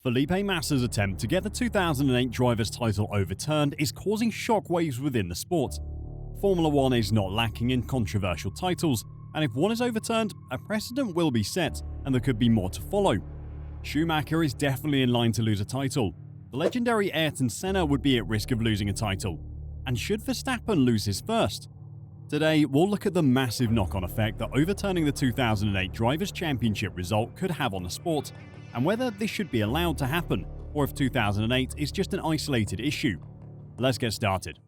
Felipe Massa's attempt to get the 2008 driver's title overturned is causing shockwaves within the sport. Formula One is not lacking in controversial titles, and if one is overturned, a precedent will be set, and there could be more to follow. Schumacher is definitely in line to lose a title. The legendary Ayrton Senna would be at risk of losing a title. And should Verstappen lose his first? Today, we'll look at the massive knock-on effect that overturning the 2008 Drivers' Championship result could have on the sport, and whether this should be allowed to happen, or if 2008 is just an isolated issue. Let's get started.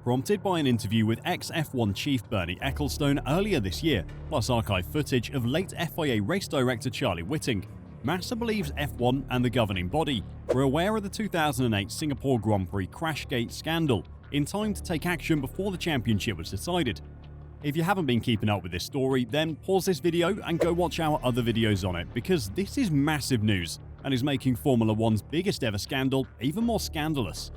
Prompted by an interview with ex-F1 chief Bernie Ecclestone earlier this year, plus archive footage of late FIA race director Charlie Whiting, Massa believes F1 and the governing body were aware of the 2008 Singapore Grand Prix Crashgate scandal in time to take action before the championship was decided. If you haven't been keeping up with this story, then pause this video and go watch our other videos on it, because this is massive news and is making Formula One's biggest ever scandal even more scandalous.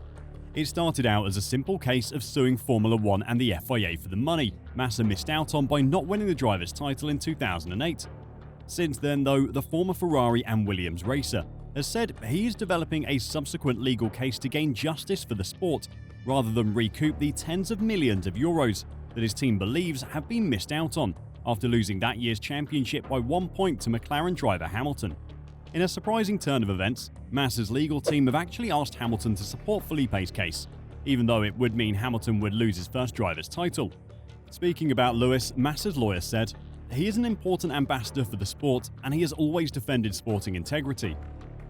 It started out as a simple case of suing Formula One and the FIA for the money Massa missed out on by not winning the driver's title in 2008. Since then, though, the former Ferrari and Williams racer has said he is developing a subsequent legal case to gain justice for the sport, rather than recoup the tens of millions of euros that his team believes have been missed out on after losing that year's championship by 1 point to McLaren driver Hamilton. In a surprising turn of events, Massa's legal team have actually asked Hamilton to support Felipe's case, even though it would mean Hamilton would lose his first driver's title. Speaking about Lewis, Massa's lawyer said, "He is an important ambassador for the sport, and he has always defended sporting integrity.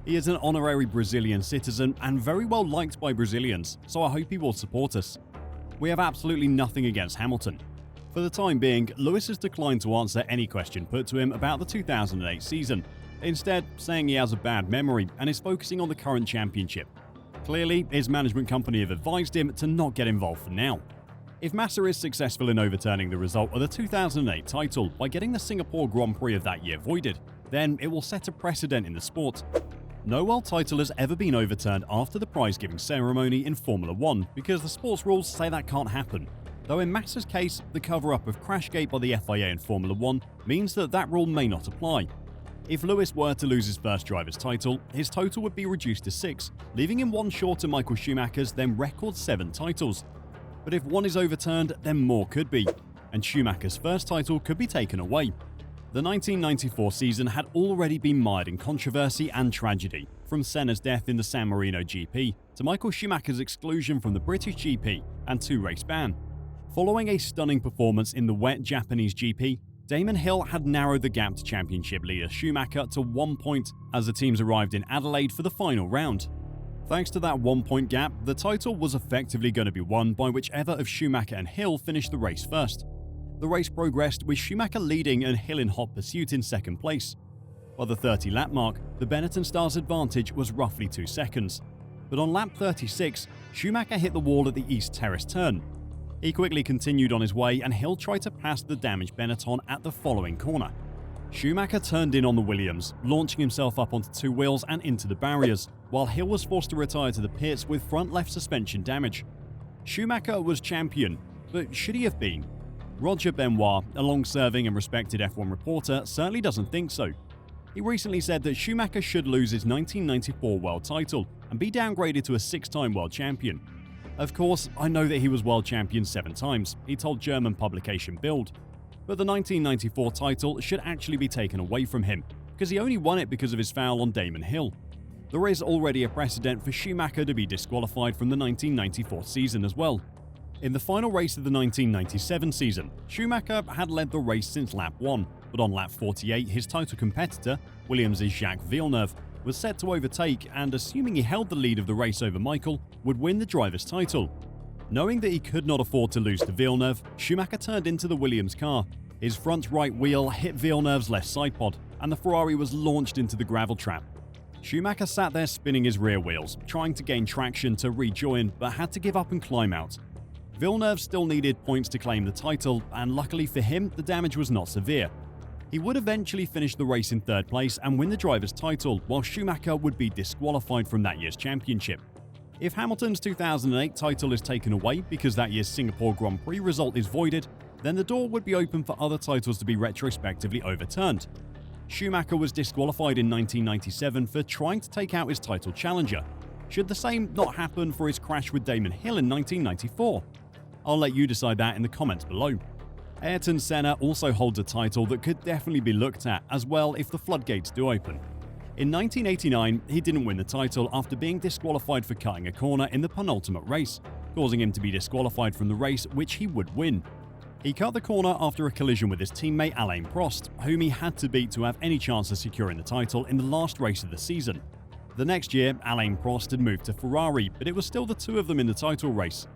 He is an honorary Brazilian citizen and very well liked by Brazilians, so I hope he will support us. We have absolutely nothing against Hamilton." For the time being, Lewis has declined to answer any question put to him about the 2008 season, instead saying he has a bad memory and is focusing on the current championship. Clearly, his management company have advised him to not get involved for now. If Massa is successful in overturning the result of the 2008 title by getting the Singapore Grand Prix of that year voided, then it will set a precedent in the sport. No world title has ever been overturned after the prize-giving ceremony in Formula One because the sport's rules say that can't happen. Though in Massa's case, the cover-up of Crashgate by the FIA in Formula One means that that rule may not apply. If Lewis were to lose his first driver's title, his total would be reduced to 6, leaving him one short of Michael Schumacher's then record 7 titles. But if one is overturned, then more could be, and Schumacher's first title could be taken away. The 1994 season had already been mired in controversy and tragedy, from Senna's death in the San Marino GP to Michael Schumacher's exclusion from the British GP and 2-race ban. Following a stunning performance in the wet Japanese GP, Damon Hill had narrowed the gap to championship leader Schumacher to 1 point as the teams arrived in Adelaide for the final round. Thanks to that 1 point gap, the title was effectively going to be won by whichever of Schumacher and Hill finished the race first. The race progressed with Schumacher leading and Hill in hot pursuit in second place. By the 30-lap mark, the Benetton Stars' advantage was roughly 2 seconds. But on lap 36, Schumacher hit the wall at the East Terrace turn. He quickly continued on his way and Hill tried to pass the damaged Benetton at the following corner. Schumacher turned in on the Williams, launching himself up onto 2 wheels and into the barriers, while Hill was forced to retire to the pits with front left suspension damage. Schumacher was champion, but should he have been? Roger Benoit, a long-serving and respected F1 reporter, certainly doesn't think so. He recently said that Schumacher should lose his 1994 world title and be downgraded to a 6-time world champion. Of course, I know that he was world champion 7 times, he told German publication Bild. But the 1994 title should actually be taken away from him, because he only won it because of his foul on Damon Hill. There is already a precedent for Schumacher to be disqualified from the 1994 season as well. In the final race of the 1997 season, Schumacher had led the race since lap 1, but on lap 48 his title competitor, Williams' Jacques Villeneuve, was set to overtake and, assuming he held the lead of the race over Michael, would win the driver's title. Knowing that he could not afford to lose to Villeneuve, Schumacher turned into the Williams car. His front right wheel hit Villeneuve's left side pod, and the Ferrari was launched into the gravel trap. Schumacher sat there spinning his rear wheels, trying to gain traction to rejoin, but had to give up and climb out. Villeneuve still needed points to claim the title, and luckily for him, the damage was not severe. He would eventually finish the race in 3rd place and win the driver's title, while Schumacher would be disqualified from that year's championship. If Hamilton's 2008 title is taken away because that year's Singapore Grand Prix result is voided, then the door would be open for other titles to be retrospectively overturned. Schumacher was disqualified in 1997 for trying to take out his title challenger. Should the same not happen for his crash with Damon Hill in 1994? I'll let you decide that in the comments below. Ayrton Senna also holds a title that could definitely be looked at as well if the floodgates do open. In 1989, he didn't win the title after being disqualified for cutting a corner in the penultimate race, causing him to be disqualified from the race which he would win. He cut the corner after a collision with his teammate Alain Prost, whom he had to beat to have any chance of securing the title in the last race of the season. The next year, Alain Prost had moved to Ferrari, but it was still the two of them in the title race.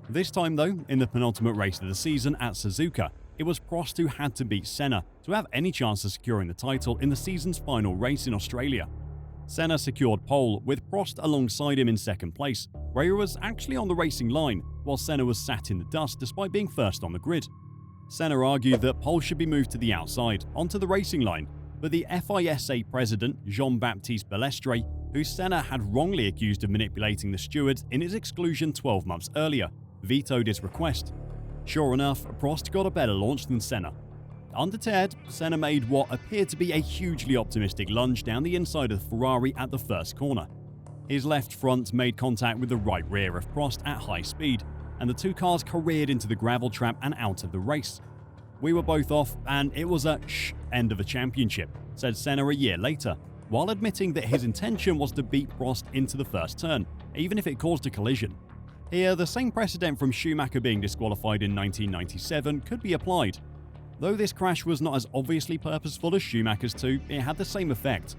This time though, in the penultimate race of the season at Suzuka, it was Prost who had to beat Senna to have any chance of securing the title in the season's final race in Australia. Senna secured pole, with Prost alongside him in second place, where he was actually on the racing line, while Senna was sat in the dust despite being first on the grid. Senna argued that pole should be moved to the outside, onto the racing line, but the FISA president, Jean-Baptiste Balestre, who Senna had wrongly accused of manipulating the stewards in his exclusion 12 months earlier, vetoed his request. Sure enough, Prost got a better launch than Senna. Undeterred, Senna made what appeared to be a hugely optimistic lunge down the inside of the Ferrari at the first corner. His left front made contact with the right rear of Prost at high speed, and the two cars careered into the gravel trap and out of the race. "We were both off, and it was a end of a championship," said Senna a year later, while admitting that his intention was to beat Prost into the first turn, even if it caused a collision. Here, the same precedent from Schumacher being disqualified in 1997 could be applied. Though this crash was not as obviously purposeful as Schumacher's two, it had the same effect.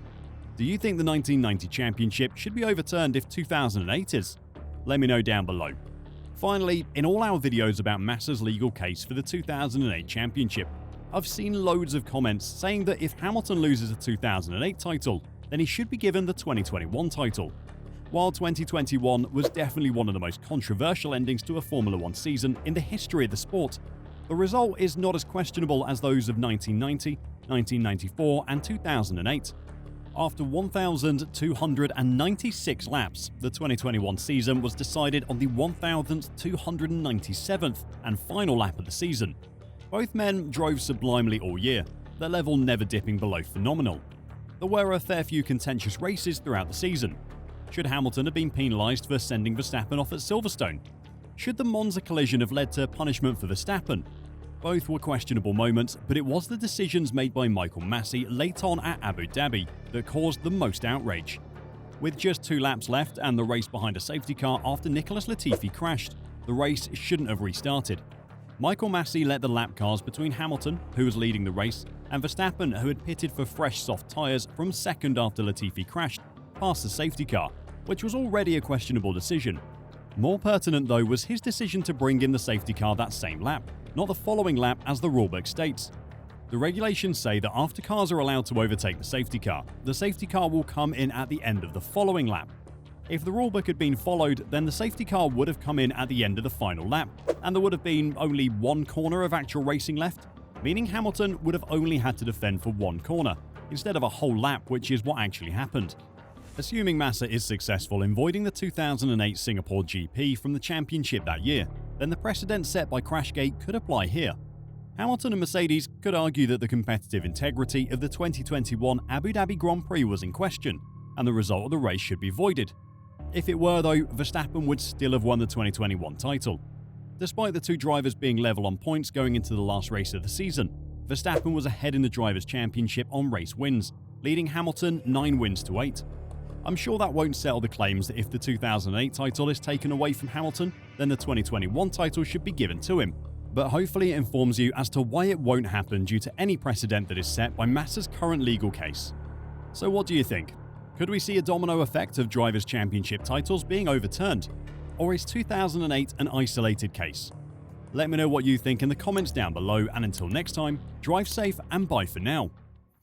Do you think the 1990 championship should be overturned if 2008 is? Let me know down below. Finally, in all our videos about Massa's legal case for the 2008 championship, I've seen loads of comments saying that if Hamilton loses the 2008 title, then he should be given the 2021 title. While 2021 was definitely one of the most controversial endings to a Formula 1 season in the history of the sport, the result is not as questionable as those of 1990, 1994 and 2008. After 1,296 laps, the 2021 season was decided on the 1,297th and final lap of the season. Both men drove sublimely all year, their level never dipping below phenomenal. There were a fair few contentious races throughout the season. Should Hamilton have been penalised for sending Verstappen off at Silverstone? Should the Monza collision have led to punishment for Verstappen? Both were questionable moments, but it was the decisions made by Michael Massa late on at Abu Dhabi that caused the most outrage. With just 2 laps left and the race behind a safety car after Nicholas Latifi crashed, the race shouldn't have restarted. Michael Massa let the lap cars between Hamilton, who was leading the race, and Verstappen, who had pitted for fresh soft tyres from second after Latifi crashed, past the safety car, which was already a questionable decision. More pertinent though was his decision to bring in the safety car that same lap, not the following lap as the rulebook states. The regulations say that after cars are allowed to overtake the safety car will come in at the end of the following lap. If the rulebook had been followed, then the safety car would have come in at the end of the final lap, and there would have been only one corner of actual racing left, meaning Hamilton would have only had to defend for one corner, instead of a whole lap, which is what actually happened. Assuming Massa is successful in voiding the 2008 Singapore GP from the championship that year, then the precedent set by Crashgate could apply here. Hamilton and Mercedes could argue that the competitive integrity of the 2021 Abu Dhabi Grand Prix was in question, and the result of the race should be voided. If it were though, Verstappen would still have won the 2021 title. Despite the two drivers being level on points going into the last race of the season, Verstappen was ahead in the Drivers' Championship on race wins, leading Hamilton 9 wins to 8. I'm sure that won't settle the claims that if the 2008 title is taken away from Hamilton, then the 2021 title should be given to him, but hopefully it informs you as to why it won't happen due to any precedent that is set by Massa's current legal case. So what do you think? Could we see a domino effect of Drivers' Championship titles being overturned? Or is 2008 an isolated case? Let me know what you think in the comments down below, and until next time, drive safe and bye for now.